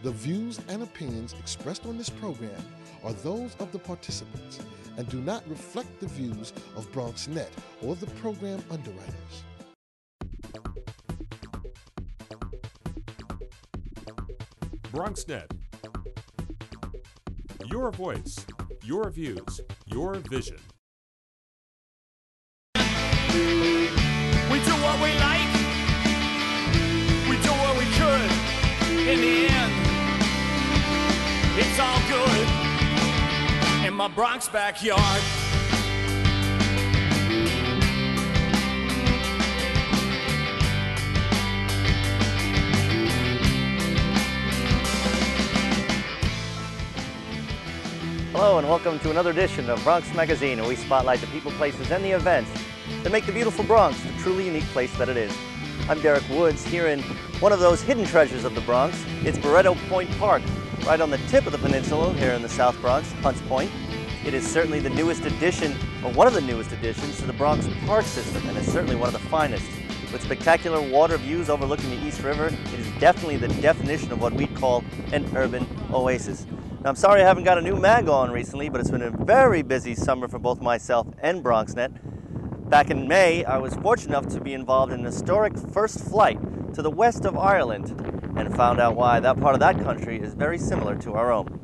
The views and opinions expressed on this program are those of the participants and do not reflect the views of Bronxnet or the program underwriters. Bronxnet. Your voice, your views, your vision. We do what we like. We do what we could. In the end, it's all good. In my Bronx backyard. Hello and welcome to another edition of Bronx Magazine, where we spotlight the people, places, and the events that make the beautiful Bronx the truly unique place that it is. I'm Derek Woods here in one of those hidden treasures of the Bronx. It's Barretto Point Park, right on the tip of the peninsula here in the South Bronx, Hunts Point. It is certainly the newest addition, or one of the newest additions, to the Bronx park system, and it's certainly one of the finest. With spectacular water views overlooking the East River, it is definitely the definition of what we'd call an urban oasis. Now, I'm sorry I haven't got a new mag on recently, but it's been a very busy summer for both myself and Bronxnet. Back in May, I was fortunate enough to be involved in an historic first flight to the west of Ireland and found out why that part of that country is very similar to our own.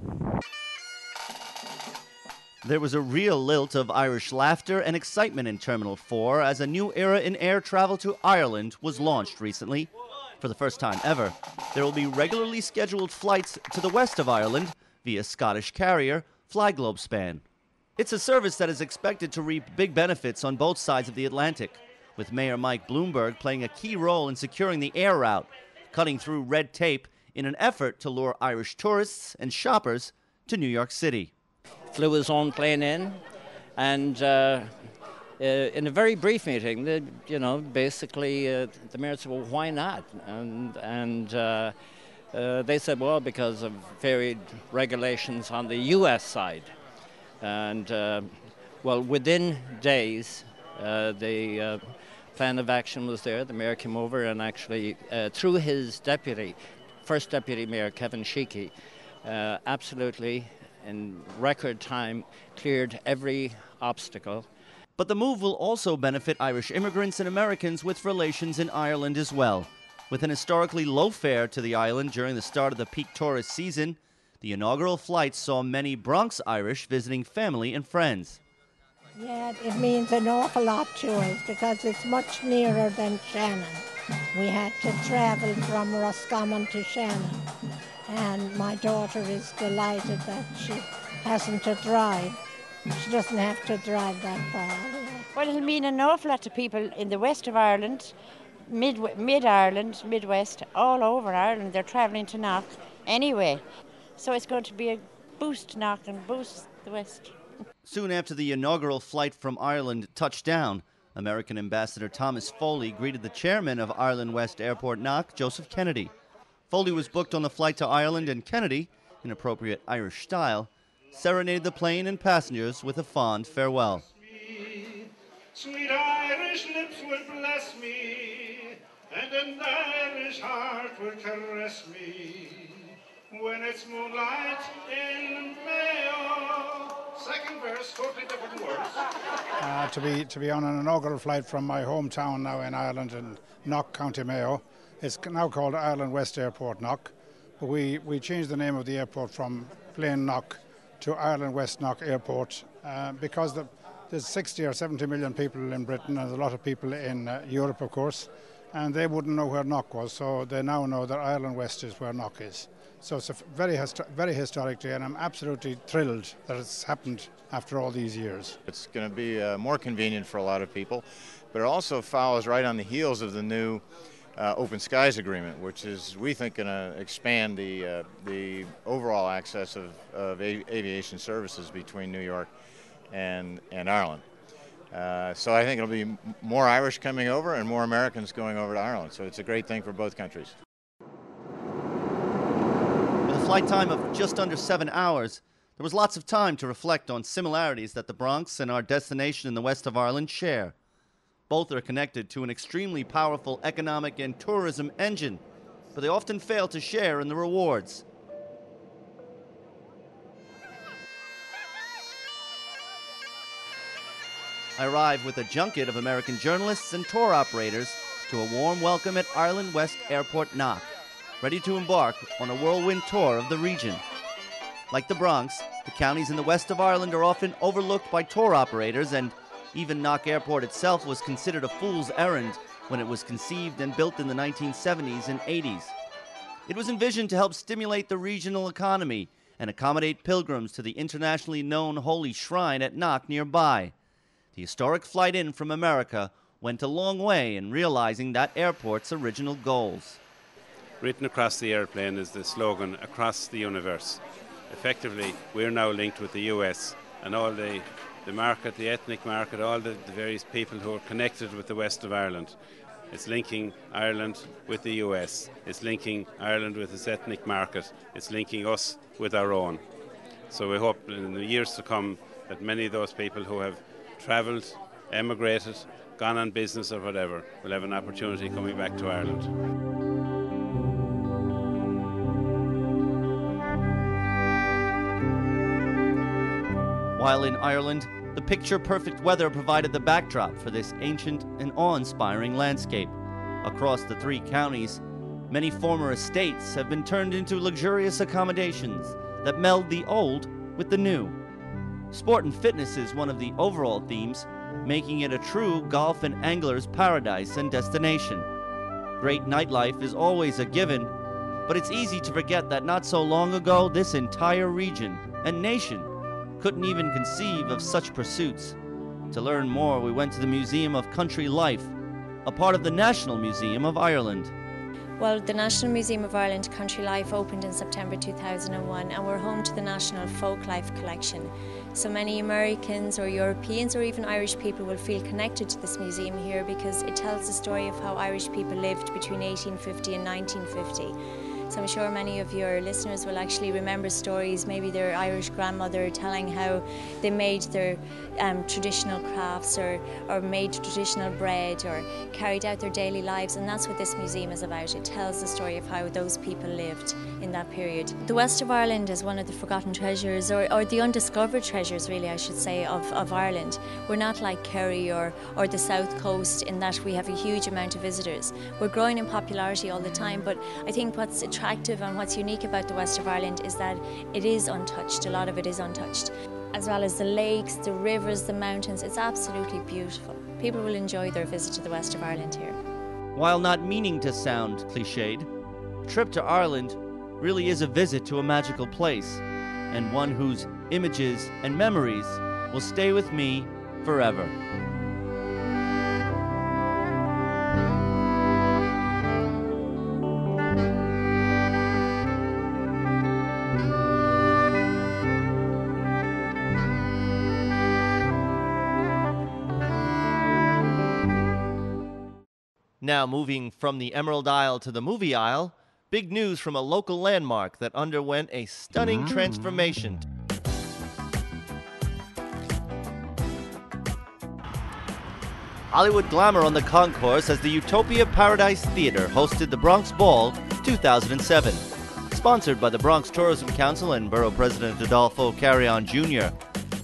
There was a real lilt of Irish laughter and excitement in Terminal 4 as a new era in air travel to Ireland was launched recently. For the first time ever, there will be regularly scheduled flights to the west of Ireland via Scottish carrier Flyglobespan. It's a service that is expected to reap big benefits on both sides of the Atlantic, with Mayor Mike Bloomberg playing a key role in securing the air route, cutting through red tape in an effort to lure Irish tourists and shoppers to New York City. Flew his own plane in, and in a very brief meeting, basically the mayor said, well, why not? And they said, well, because of varied regulations on the U.S. side. And, well, within days, the plan of action was there. The mayor came over and actually, through his first deputy mayor, Kevin Sheehy, absolutely, in record time, cleared every obstacle. But the move will also benefit Irish immigrants and Americans with relations in Ireland as well. With an historically low fare to the island during the start of the peak tourist season, the inaugural flight saw many Bronx Irish visiting family and friends. Yeah, it means an awful lot to us because it's much nearer than Shannon. We had to travel from Roscommon to Shannon, and my daughter is delighted that she hasn't to drive. She doesn't have to drive that far. Well, it'll mean an awful lot to people in the west of Ireland, mid-Ireland, Midwest, all over Ireland. They're travelling to Knock anyway. So it's going to be a boost to Knock and boost the west. Soon after the inaugural flight from Ireland touched down, American Ambassador Thomas Foley greeted the chairman of Ireland West Airport Knock, Joseph Kennedy. Foley was booked on the flight to Ireland, and Kennedy, in appropriate Irish style, serenaded the plane and passengers with a fond farewell. Sweet Irish lips will bless me, and an Irish heart will caress me. When it's moonlight in Mayo. Second verse, totally different words. To be on an inaugural flight from my hometown now in Ireland, in Knock, County Mayo. It's now called Ireland West Airport Knock. But we changed the name of the airport from plain Knock to Ireland West Knock Airport because there's 60 or 70 million people in Britain and a lot of people in Europe, of course, and they wouldn't know where Knock was, so they now know that Ireland West is where Knock is. So it's a very historic day, and I'm absolutely thrilled that it's happened after all these years. It's going to be more convenient for a lot of people, but it also follows right on the heels of the new Open Skies Agreement, which is, we think, going to expand the overall access of aviation services between New York and Ireland. So I think it'll be more Irish coming over and more Americans going over to Ireland. So it's a great thing for both countries. With a flight time of just under 7 hours, there was lots of time to reflect on similarities that the Bronx and our destination in the west of Ireland share. Both are connected to an extremely powerful economic and tourism engine, but they often fail to share in the rewards. I arrive with a junket of American journalists and tour operators to a warm welcome at Ireland West Airport Knock, ready to embark on a whirlwind tour of the region. Like the Bronx, the counties in the west of Ireland are often overlooked by tour operators, and even Knock Airport itself was considered a fool's errand when it was conceived and built in the 1970s and 80s. It was envisioned to help stimulate the regional economy and accommodate pilgrims to the internationally known holy shrine at Knock nearby. The historic flight in from America went a long way in realizing that airport's original goals. Written across the airplane is the slogan, "Across the Universe." Effectively, we're now linked with the US and all the market, the ethnic market, all the various people who are connected with the west of Ireland. It's linking Ireland with the US. It's linking Ireland with its ethnic market. It's linking us with our own. So we hope in the years to come that many of those people who have travelled, emigrated, gone on business or whatever will have an opportunity coming back to Ireland. While in Ireland, the picture-perfect weather provided the backdrop for this ancient and awe-inspiring landscape. Across the three counties, many former estates have been turned into luxurious accommodations that meld the old with the new. Sport and fitness is one of the overall themes, making it a true golf and angler's paradise and destination. Great nightlife is always a given, but it's easy to forget that not so long ago, this entire region and nation couldn't even conceive of such pursuits. To learn more, we went to the Museum of Country Life, a part of the National Museum of Ireland. Well, the National Museum of Ireland Country Life opened in September 2001, and we're home to the National Folk Life Collection. So many Americans or Europeans or even Irish people will feel connected to this museum here because it tells the story of how Irish people lived between 1850 and 1950. So I'm sure many of your listeners will actually remember stories, maybe their Irish grandmother telling how they made their traditional crafts or made traditional bread or carried out their daily lives, and that's what this museum is about. It tells the story of how those people lived in that period. The west of Ireland is one of the forgotten treasures, or the undiscovered treasures really I should say, of Ireland. We're not like Kerry or the south coast in that we have a huge amount of visitors. We're growing in popularity all the time, but I think what's attractive and what's unique about the west of Ireland is that it is untouched. A lot of it is untouched. As well as the lakes, the rivers, the mountains, it's absolutely beautiful. People will enjoy their visit to the west of Ireland here. While not meaning to sound cliched, a trip to Ireland really is a visit to a magical place, and one whose images and memories will stay with me forever. Now moving from the Emerald Isle to the movie aisle, big news from a local landmark that underwent a stunning transformation. Hollywood glamour on the concourse as the Utopia Paradise Theater hosted the Bronx Ball 2007. Sponsored by the Bronx Tourism Council and Borough President Adolfo Carrion Jr.,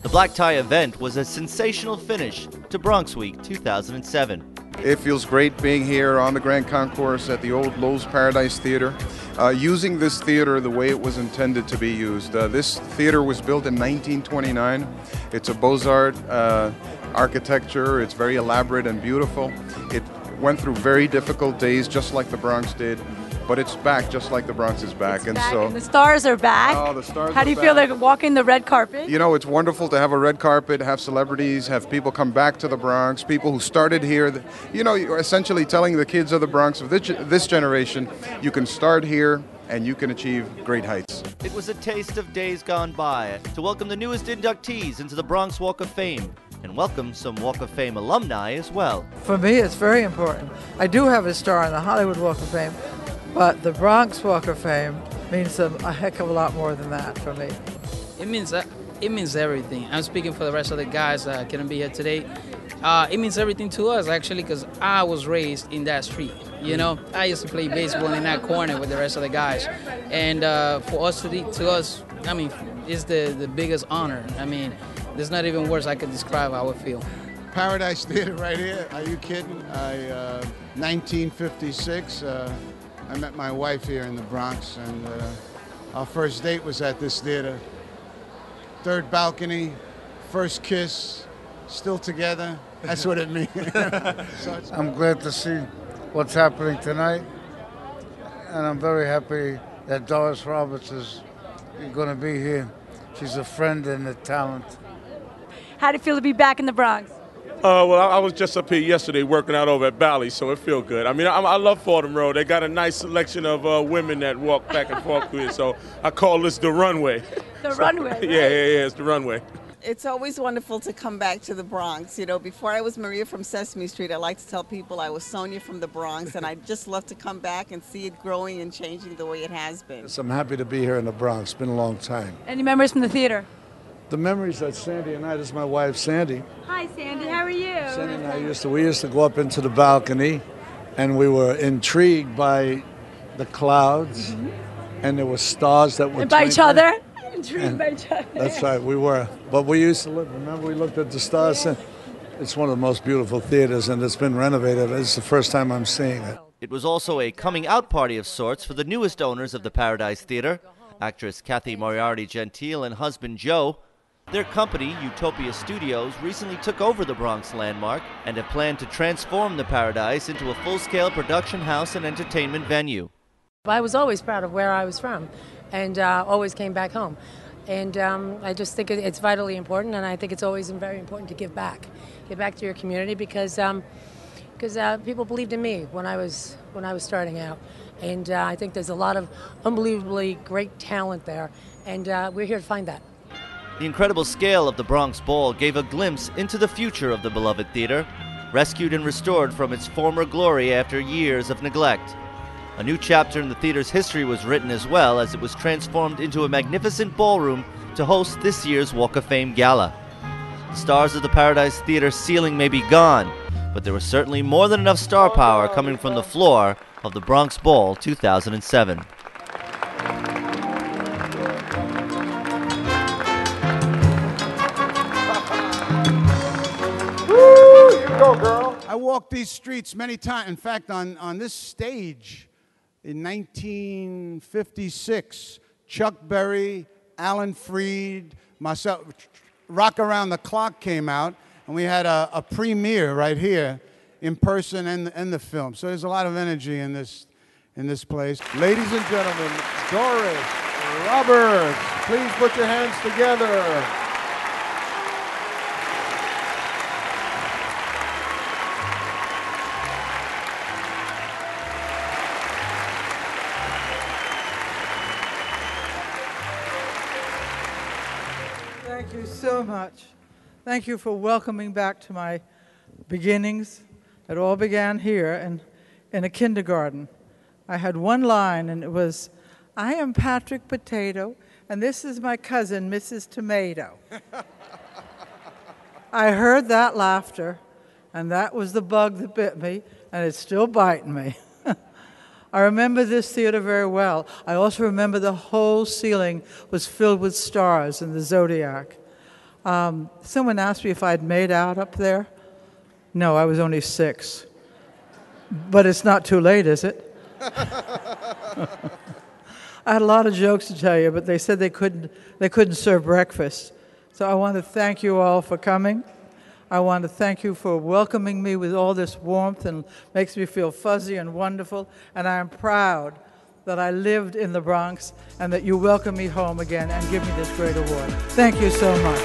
the black tie event was a sensational finish to Bronx Week 2007. It feels great being here on the Grand Concourse at the old Lowe's Paradise Theater, using this theater the way it was intended to be used. This theater was built in 1929. It's a Beaux-Arts architecture. It's very elaborate and beautiful. It went through very difficult days, just like the Bronx did, but it's back just like the Bronx is back. And the stars are back. Oh, the stars How do you feel like walking the red carpet? You know, it's wonderful to have a red carpet, have celebrities, have people come back to the Bronx, people who started here. You know, you're essentially telling the kids of the Bronx, of this generation, you can start here and you can achieve great heights. It was a taste of days gone by to welcome the newest inductees into the Bronx Walk of Fame and welcome some Walk of Fame alumni as well. For me, it's very important. I do have a star on the Hollywood Walk of Fame, but the Bronx Walk of Fame means a heck of a lot more than that for me. It means everything. I'm speaking for the rest of the guys that couldn't be here today. It means everything to us, actually, because I was raised in that street. You know, I used to play baseball in that corner with the rest of the guys. And for us to us, I mean, it's the biggest honor. I mean, there's not even words I could describe how I feel. Paradise Theater right here. Are you kidding? 1956, I met my wife here in the Bronx, and our first date was at this theater. Third balcony, first kiss, still together. That's what it means. I'm glad to see what's happening tonight, and I'm very happy that Doris Roberts is going to be here. She's a friend and a talent. How do you feel to be back in the Bronx? Well, I was just up here yesterday working out over at Bally, so it feels good. I mean, I love Fordham Road. They got a nice selection of women that walk back and forth through it, so I call this the runway. The runway, right? Yeah, it's the runway. It's always wonderful to come back to the Bronx. You know, before I was Maria from Sesame Street, I like to tell people I was Sonia from the Bronx, and I just love to come back and see it growing and changing the way it has been. So I'm happy to be here in the Bronx. It's been a long time. Any memories from the theater? The memories that Sandy and I, this is my wife Sandy. Hi, Sandy. How are you? Sandy and I we used to go up into the balcony, and we were intrigued by the clouds, and there were stars that were And by each twinkling. other? Intrigued by each other. That's right, we were. But we used to look, remember we looked at the stars? And it's one of the most beautiful theaters, and it's been renovated. It's the first time I'm seeing it. It was also a coming-out party of sorts for the newest owners of the Paradise Theater, actress Kathy Moriarty Gentile and husband Joe. Their company, Utopia Studios, recently took over the Bronx landmark and have planned to transform the Paradise into a full-scale production house and entertainment venue. I was always proud of where I was from and always came back home. And I just think it's vitally important, and I think it's always very important to give back to your community because people believed in me when I was starting out. And I think there's a lot of unbelievably great talent there, and we're here to find that. The incredible scale of the Bronx Ball gave a glimpse into the future of the beloved theater, rescued and restored from its former glory after years of neglect. A new chapter in the theater's history was written as well, as it was transformed into a magnificent ballroom to host this year's Walk of Fame Gala. The stars of the Paradise Theater ceiling may be gone, but there was certainly more than enough star power coming from the floor of the Bronx Ball 2007. Go, girl. I walked these streets many times. In fact, on this stage in 1956, Chuck Berry, Alan Freed, myself, Rock Around the Clock came out, and we had a premiere right here in person and the film. So there's a lot of energy in this place. Ladies and gentlemen, Doris Roberts, please put your hands together. Thank you so much. Thank you for welcoming back to my beginnings. It all began here in a kindergarten. I had one line, and it was, "I am Patrick Potato, and this is my cousin, Mrs. Tomato." I heard that laughter, and that was the bug that bit me, and it's still biting me. I remember this theater very well. I also remember the whole ceiling was filled with stars in the zodiac. Someone asked me if I'd made out up there. No, I was only 6. But it's not too late, is it? I had a lot of jokes to tell you, but they said they couldn't serve breakfast. So I want to thank you all for coming. I want to thank you for welcoming me with all this warmth, and makes me feel fuzzy and wonderful. And I am proud that I lived in the Bronx and that you welcome me home again and give me this great award. Thank you so much.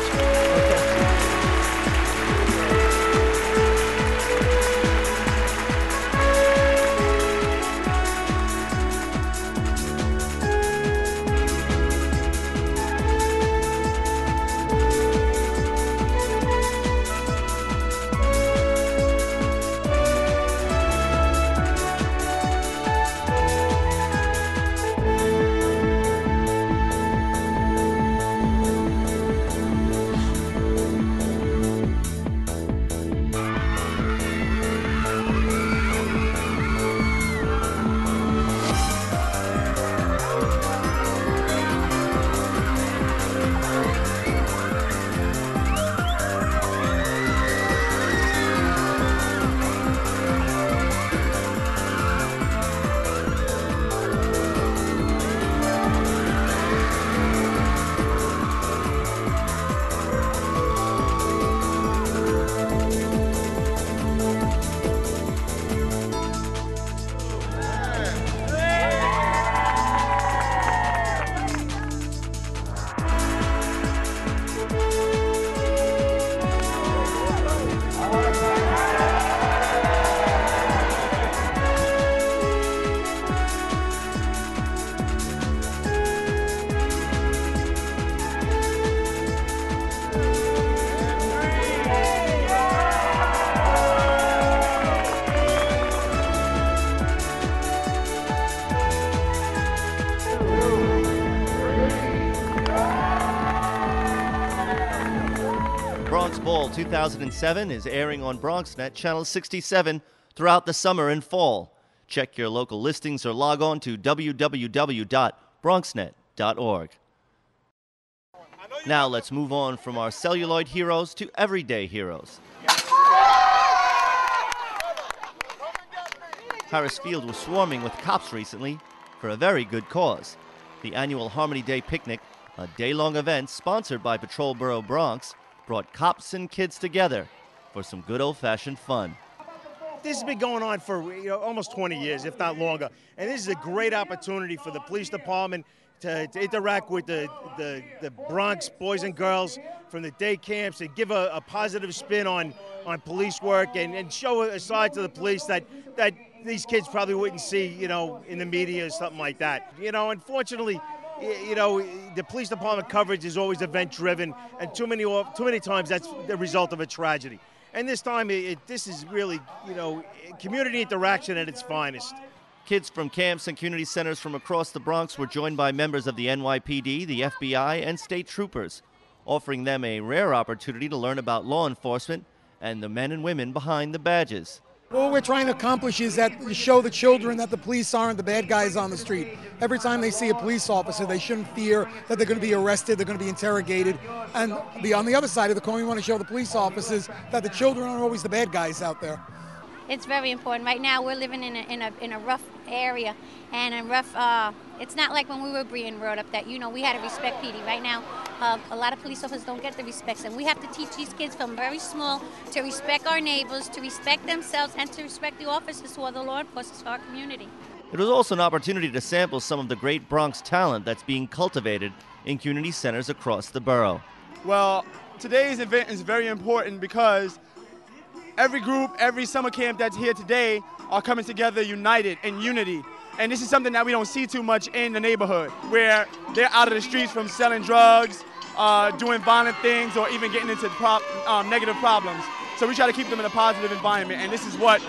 Bronx Ball 2007 is airing on Bronxnet Channel 67 throughout the summer and fall. Check your local listings or log on to www.bronxnet.org. Now let's move on from our celluloid heroes to everyday heroes. Harris Field was swarming with cops recently for a very good cause. The annual Harmony Day Picnic, a day-long event sponsored by Patrol Borough Bronx, brought cops and kids together for some good old-fashioned fun. This has been going on for almost 20 years, if not longer. And this is a great opportunity for the police department to interact with the Bronx boys and girls from the day camps and give a positive spin on police work and show a side to the police that these kids probably wouldn't see, in the media or something like that. Unfortunately, the police department coverage is always event-driven, and too many times that's the result of a tragedy. And this time, this is really, community interaction at its finest. Kids from camps and community centers from across the Bronx were joined by members of the NYPD, the FBI, and state troopers, offering them a rare opportunity to learn about law enforcement and the men and women behind the badges. What we're trying to accomplish is that to show the children that the police aren't the bad guys on the street. Every time they see a police officer, they shouldn't fear that they're going to be arrested, they're going to be interrogated. And on the other side of the coin, we want to show the police officers that the children aren't always the bad guys out there. It's very important. Right now, we're living in a rough area, and a rough. It's not like when we were being brought up that we had to respect PD. Right now, a lot of police officers don't get the respect, and we have to teach these kids from very small to respect our neighbors, to respect themselves, and to respect the officers who are the law enforcement for our community. It was also an opportunity to sample some of the great Bronx talent that's being cultivated in community centers across the borough. Well, today's event is very important because every group, every summer camp that's here today are coming together united in unity. And this is something that we don't see too much in the neighborhood, where they're out of the streets from selling drugs, doing violent things, or even getting into negative problems. So we try to keep them in a positive environment, and this is what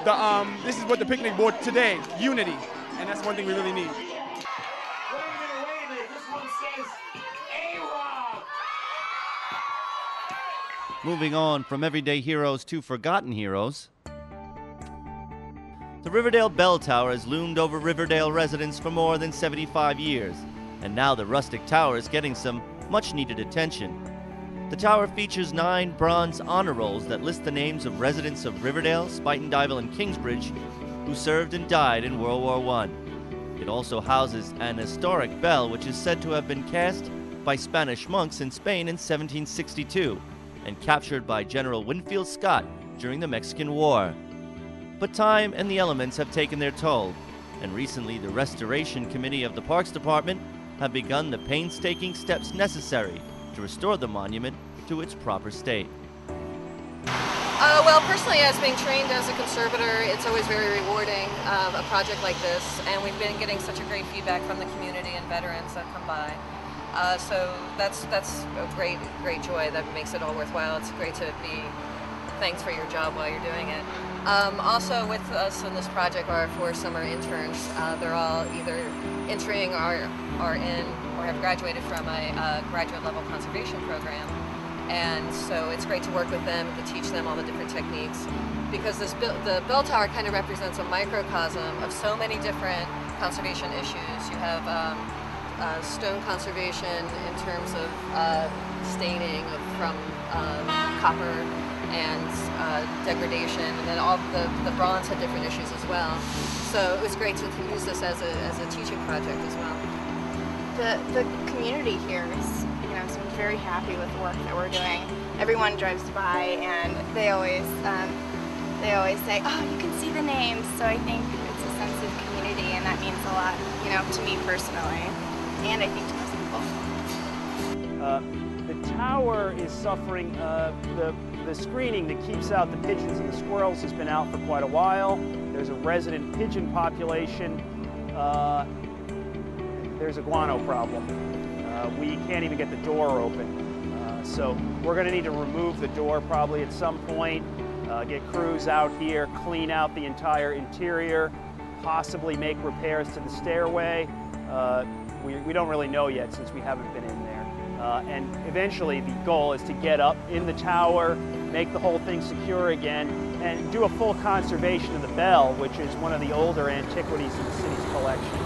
the picnic brought today, unity. And that's one thing we really need. Moving on from everyday heroes to forgotten heroes. The Riverdale Bell Tower has loomed over Riverdale residents for more than 75 years, and now the rustic tower is getting some much-needed attention. The tower features 9 bronze honor rolls that list the names of residents of Riverdale, Spuyten Duyvil, and Kingsbridge who served and died in World War I. It also houses an historic bell which is said to have been cast by Spanish monks in Spain in 1762 and captured by General Winfield Scott during the Mexican War. But time and the elements have taken their toll, and recently the Restoration Committee of the Parks Department have begun the painstaking steps necessary to restore the monument to its proper state. Well, personally, as being trained as a conservator, it's always very rewarding, a project like this, and we've been getting such a great feedback from the community and veterans that come by. So that's a great joy that makes it all worthwhile. It's great to be thanked for your job while you're doing it. Also with us in this project are 4 summer interns. They're all either entering or are in or have graduated from a graduate level conservation program. And so it's great to work with them, to teach them all the different techniques, because the bell tower kind of represents a microcosm of so many different conservation issues. You have stone conservation in terms of staining from copper and degradation, and then all the bronze had different issues as well. So it was great to use this as a teaching project as well. The community here is, so I'm very happy with the work that we're doing. Everyone drives by and they always say, "Oh, you can see the names." So I think it's a sense of community, and that means a lot, to me personally, and I think to most people. The tower is suffering. The screening that keeps out the pigeons and the squirrels has been out for quite a while. There's a resident pigeon population. There's a guano problem. We can't even get the door open. So we're going to need to remove the door probably at some point, get crews out here, clean out the entire interior, possibly make repairs to the stairway. We don't really know yet since we haven't been in there. And eventually the goal is to get up in the tower, make the whole thing secure again, and do a full conservation of the bell, which is one of the older antiquities in the city's collection.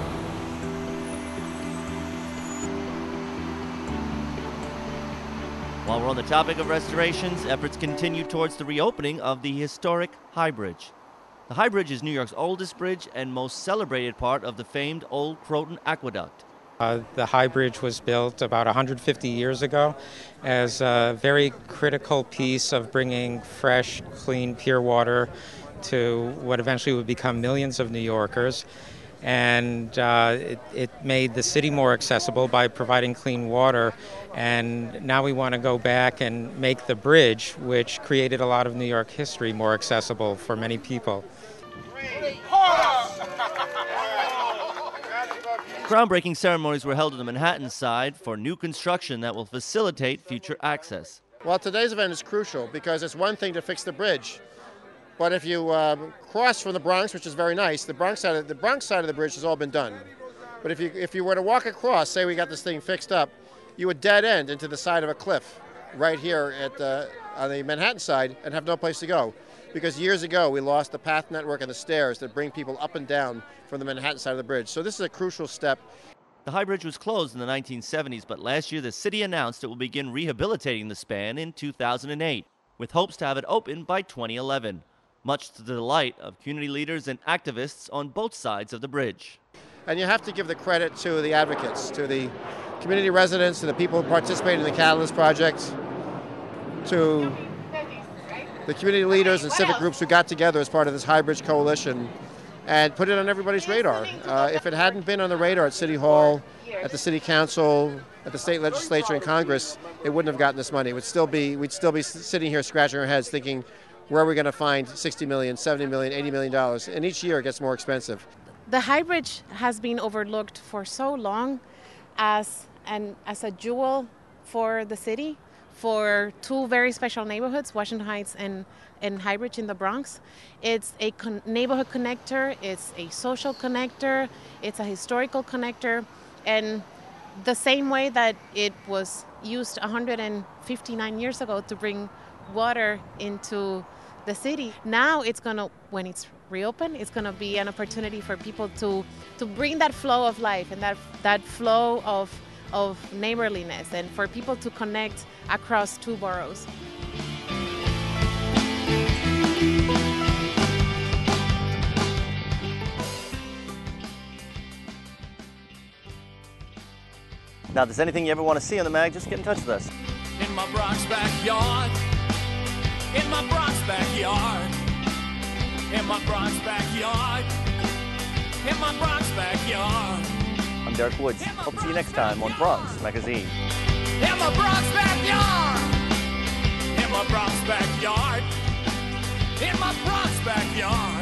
While we're on the topic of restorations, efforts continue towards the reopening of the historic High Bridge. The High Bridge is New York's oldest bridge and most celebrated part of the famed Old Croton Aqueduct. The High Bridge was built about 150 years ago as a very critical piece of bringing fresh, clean, pure water to what eventually would become millions of New Yorkers. And it made the city more accessible by providing clean water. And now we want to go back and make the bridge, which created a lot of New York history, more accessible for many people. Groundbreaking ceremonies were held on the Manhattan side for new construction that will facilitate future access. Well, today's event is crucial because it's one thing to fix the bridge, but if you cross from the Bronx, which is very nice, the Bronx side of the bridge has all been done. But if you were to walk across, say we got this thing fixed up, you would dead end into the side of a cliff right here on the Manhattan side and have no place to go. Because years ago we lost the path network and the stairs that bring people up and down from the Manhattan side of the bridge. So this is a crucial step. The High Bridge was closed in the 1970s, but last year the city announced it will begin rehabilitating the span in 2008, with hopes to have it open by 2011, much to the delight of community leaders and activists on both sides of the bridge. And you have to give the credit to the advocates, to the community residents, to the people who participated in the Catalyst Project, to the community leaders and civic groups who got together as part of this High Bridge Coalition and put it on everybody's radar. If it hadn't been on the radar at City Hall, at the City Council, at the state legislature and Congress, it wouldn't have gotten this money. We'd still be sitting here scratching our heads thinking, where are we going to find $60 million, $70 million, $80 million? And each year it gets more expensive. The High Bridge has been overlooked for so long as a jewel for the city, for two very special neighborhoods, Washington Heights and High Bridge in the Bronx. It's a neighborhood connector, it's a social connector, it's a historical connector, and the same way that it was used 159 years ago to bring water into the city, now it's going to, when it's reopened, it's going to be an opportunity for people to bring that flow of life and that flow of neighborliness, and for people to connect across two boroughs. Now, if there's anything you ever want to see on the mag, just get in touch with us. In my Bronx backyard, in my Bronx backyard, in my Bronx backyard, in my Bronx backyard. I'm Derek Woods. Hope to see you next time on Bronx Magazine. In my Bronx backyard, in my Bronx backyard, in my Bronx backyard.